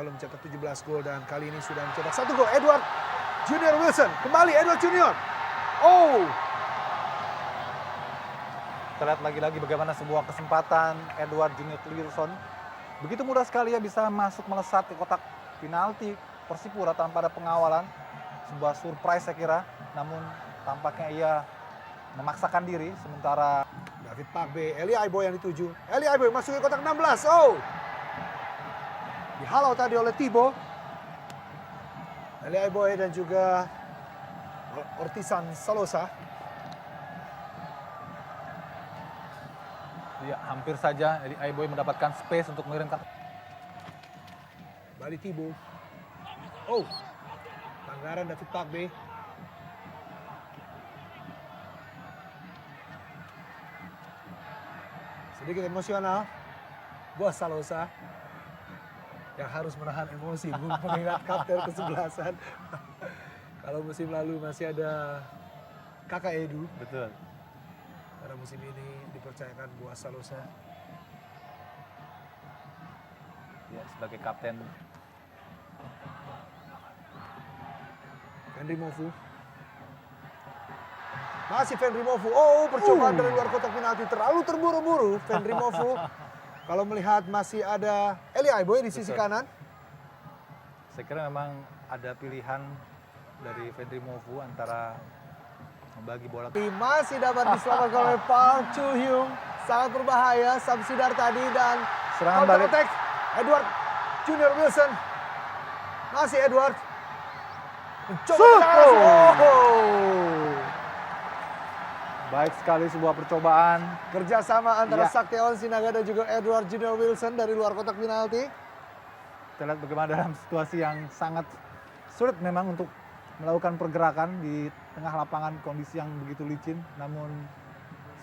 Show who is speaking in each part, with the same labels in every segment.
Speaker 1: lalu mencetak 17 gol dan kali ini sudah mencetak 1 gol. Edward Junior Wilson, kembali Edward Junior. Oh,
Speaker 2: Kita lihat lagi-lagi bagaimana sebuah kesempatan Edward Junior Wilson. Begitu mudah sekali ya bisa masuk melesat ke kotak penalti Persipura tanpa ada pengawalan. Sebuah surprise saya kira, namun tampaknya ia memaksakan diri sementara
Speaker 1: David Pakbe, Eli Aiboy yang dituju. Eli Aiboy masuk ke kotak 16. Oh, dihalau tadi oleh Tibo. Eli Aiboy dan juga Ortisan Salosa.
Speaker 2: ya, hampir saja Eli Aiboy mendapatkan space untuk mengirimkan.
Speaker 1: Bali Tibo. Oh, pelanggaran David Pakbe. Sedikit emosional. Buas Salosa yang harus menahan emosi mengingat kapten kesebelasan. Kalau musim lalu masih ada Kakak Edu,
Speaker 2: Betul.
Speaker 1: pada musim ini dipercayakan Buas Salosa.
Speaker 2: Ya, sebagai kapten.
Speaker 1: Fenry Mofu. Masih Fenry Mofu. Oh, percobaan dari luar kotak penalti. Terlalu terburu-buru Fenry Mofu. Kalau melihat masih ada Eli Aiboy di sisi
Speaker 2: Betul.
Speaker 1: kanan.
Speaker 2: Saya kira memang ada pilihan dari Fenry Mofu antara membagi bola.
Speaker 1: Masih dapat diselamatkan oleh Park Chu Hyung. Sangat berbahaya. Samsudar tadi dan
Speaker 2: Serangan
Speaker 1: counter
Speaker 2: balik.
Speaker 1: attack. Edward Junior Wilson. Masih Edward. Mencoba keras. Oh.
Speaker 2: Baik sekali sebuah percobaan.
Speaker 1: Kerjasama antara
Speaker 2: Ya.
Speaker 1: Saktiawan Sinaga dan juga Edward Junior Wilson dari luar kotak penalti.
Speaker 2: Kita lihat bagaimana dalam situasi yang sangat sulit memang untuk melakukan pergerakan di tengah lapangan, kondisi yang begitu licin. Namun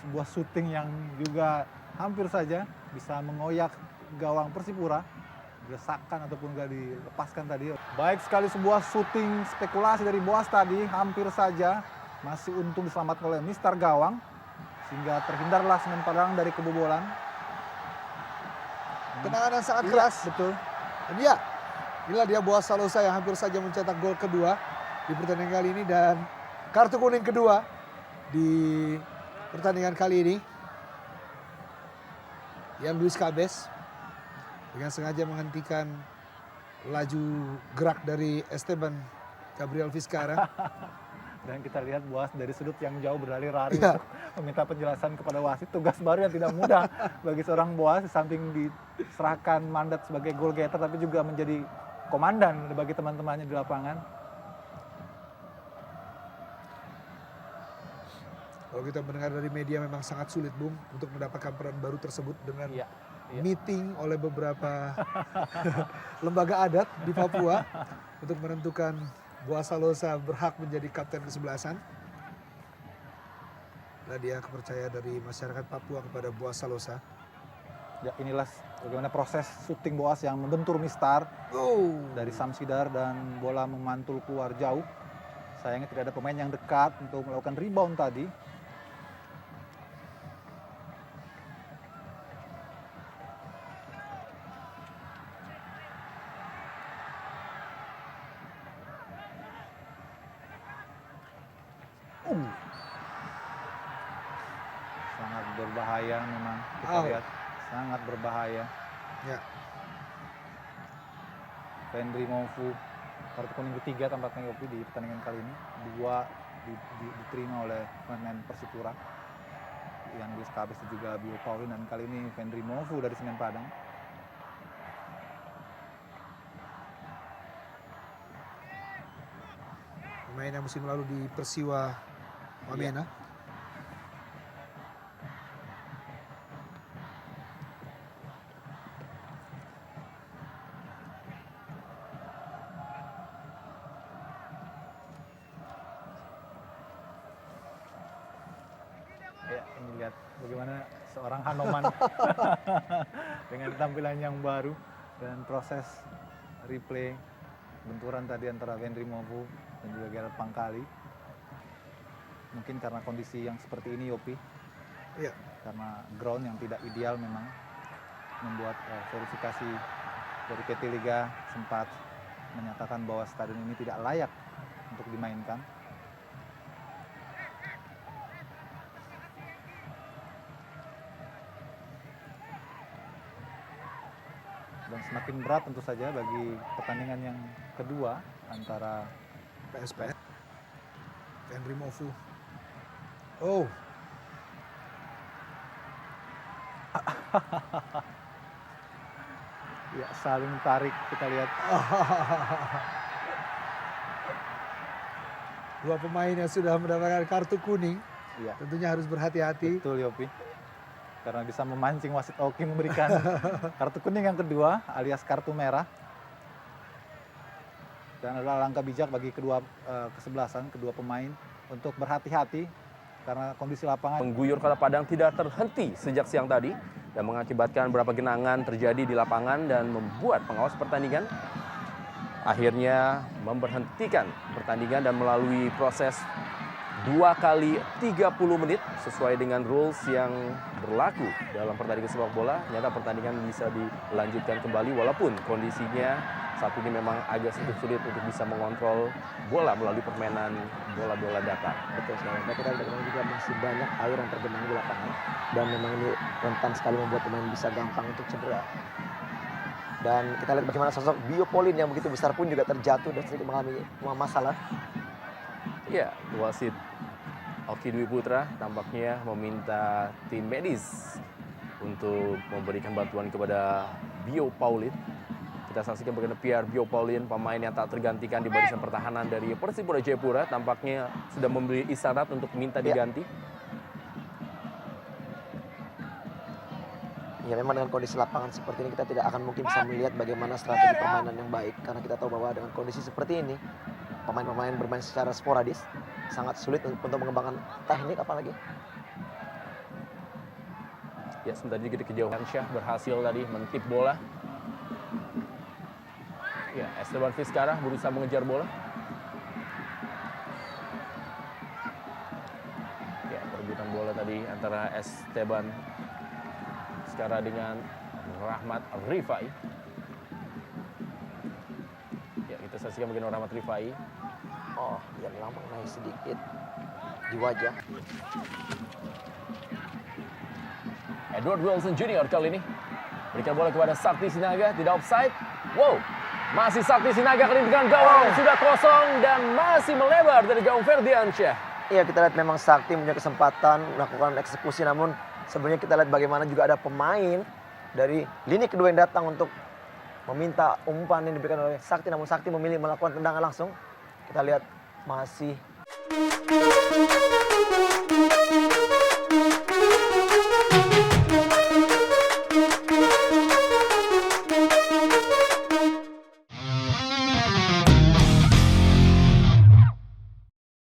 Speaker 2: sebuah syuting yang juga hampir saja bisa mengoyak gawang Persipura. Desakan ataupun gak dilepaskan tadi. Baik sekali sebuah syuting spekulasi dari Boas tadi, hampir saja masih untung diselamatkan oleh Mister Gawang sehingga terhindarlah Semen Padang dari kebobolan.
Speaker 1: Tendangan yang sangat
Speaker 2: Iya,
Speaker 1: keras.
Speaker 2: betul.
Speaker 1: Dan ya, inilah dia Boas Salosa yang hampir saja mencetak gol kedua di pertandingan kali ini dan kartu kuning kedua di pertandingan kali ini. Yang Luis Cabes dengan sengaja menghentikan laju gerak dari Esteban Gabriel Vizcarra.
Speaker 2: Dan kita lihat Boas dari sudut yang jauh berlari-lari
Speaker 1: Iya.
Speaker 2: untuk meminta penjelasan kepada wasit. Tugas baru yang tidak mudah bagi seorang Boas, di samping diserahkan mandat sebagai goal getter tapi juga menjadi komandan bagi teman-temannya di lapangan.
Speaker 1: Kalau kita mendengar dari media memang sangat sulit, Bung, untuk mendapatkan peran baru tersebut dengan
Speaker 2: Iya, iya.
Speaker 1: meeting oleh beberapa lembaga adat di Papua untuk menentukan Boas Salosa berhak menjadi kapten kesebelasan. Nah, dia kepercayaan dari masyarakat Papua kepada Boas Salosa.
Speaker 2: Ya, inilah bagaimana proses syuting Boas yang membentur Mistar
Speaker 1: Oh,
Speaker 2: dari Samsidar dan bola memantul keluar jauh. Sayangnya tidak ada pemain yang dekat untuk melakukan rebound tadi. Sangat berbahaya memang kita
Speaker 1: Au.
Speaker 2: lihat, sangat berbahaya.
Speaker 1: ya.
Speaker 2: Fenry Mofu kartu kuning ketiga tampaknya Yopi di pertandingan kali ini. Dua diterima oleh pemain Persipura. Yang Luis Cabes dan juga Bio Paulin, dan kali ini Fenry Mofu dari Semen Padang.
Speaker 1: Pemain yang musim lalu di Persiwa Wamena.
Speaker 2: Ya, ini lihat bagaimana seorang Hanoman dengan tampilan yang baru dan proses replay benturan tadi antara Fenry Mofu dan juga Gerard Pangkali. Mungkin karena kondisi yang seperti ini, Yopi,
Speaker 1: Iya.
Speaker 2: karena ground yang tidak ideal memang membuat verifikasi dari PT Liga sempat menyatakan bahwa stadion ini tidak layak untuk dimainkan. Dan semakin berat tentu saja bagi pertandingan yang kedua antara
Speaker 1: PSPS. Henry Mofu. Oh.
Speaker 2: ya saling tarik kita lihat.
Speaker 1: Dua pemain yang sudah mendapatkan kartu kuning.
Speaker 2: Iya.
Speaker 1: Tentunya harus berhati-hati.
Speaker 2: Betul Yopi. Karena bisa memancing wasit Oki memberikan kartu kuning yang kedua alias kartu merah. Dan adalah langkah bijak bagi kedua kesebelasan, kedua pemain untuk berhati-hati karena kondisi lapangan.
Speaker 3: Mengguyur Kota Padang tidak terhenti sejak siang tadi dan mengakibatkan beberapa genangan terjadi di lapangan dan membuat pengawas pertandingan akhirnya memberhentikan pertandingan dan melalui proses 2 kali 30 menit sesuai dengan rules yang berlaku dalam pertandingan sepak bola. Nyata pertandingan bisa dilanjutkan kembali walaupun kondisinya saat ini memang agak sedikit sulit untuk bisa mengontrol bola melalui permainan bola-bola datar.
Speaker 4: Betul sekali. Dan kita lihat juga masih banyak air yang tergenang di lapangan dan memang ini rentan sekali membuat pemain bisa gampang untuk cedera. Dan kita lihat bagaimana sosok Biopolin yang begitu besar pun juga terjatuh dan sedikit mengalami masalah.
Speaker 3: Ya, wasit Oki Dwi Putra tampaknya meminta tim medis untuk memberikan bantuan kepada Biopolin. Kita saksikan bagaimana Pierre Biopolin, pemain yang tak tergantikan di barisan pertahanan dari Persipura Jayapura, tampaknya sudah memberi isyarat untuk minta diganti.
Speaker 4: Ya memang dengan kondisi lapangan seperti ini kita tidak akan mungkin bisa melihat bagaimana strategi permainan yang baik. Karena kita tahu bahwa dengan kondisi seperti ini, pemain-pemain bermain secara sporadis, sangat sulit untuk mengembangkan teknik apalagi.
Speaker 3: Ya, sebentar lagi di kejauhan Syah berhasil tadi mentip bola. Ya, Esteban Vizcarra berusaha mengejar bola. Ya, perebutan bola tadi antara Esteban Vizcarra dengan Rahmat Rifai. Ya, kita saksikan bagaimana Rahmat Rifai.
Speaker 4: Oh, yang lama naik sedikit di wajah.
Speaker 3: Edward Wilson Jr. kali ini berikan bola kepada Sakti Sinaga, tidak offside. Wow, masih Sakti Sinaga kali ini dengan gawang sudah kosong dan masih melebar dari gawang Ferdiansyah.
Speaker 4: Iya, kita lihat memang Sakti punya kesempatan melakukan eksekusi, namun sebelumnya kita lihat bagaimana juga ada pemain dari lini kedua yang datang untuk meminta umpan yang diberikan oleh Sakti, namun Sakti memilih melakukan tendangan langsung. Kita lihat masih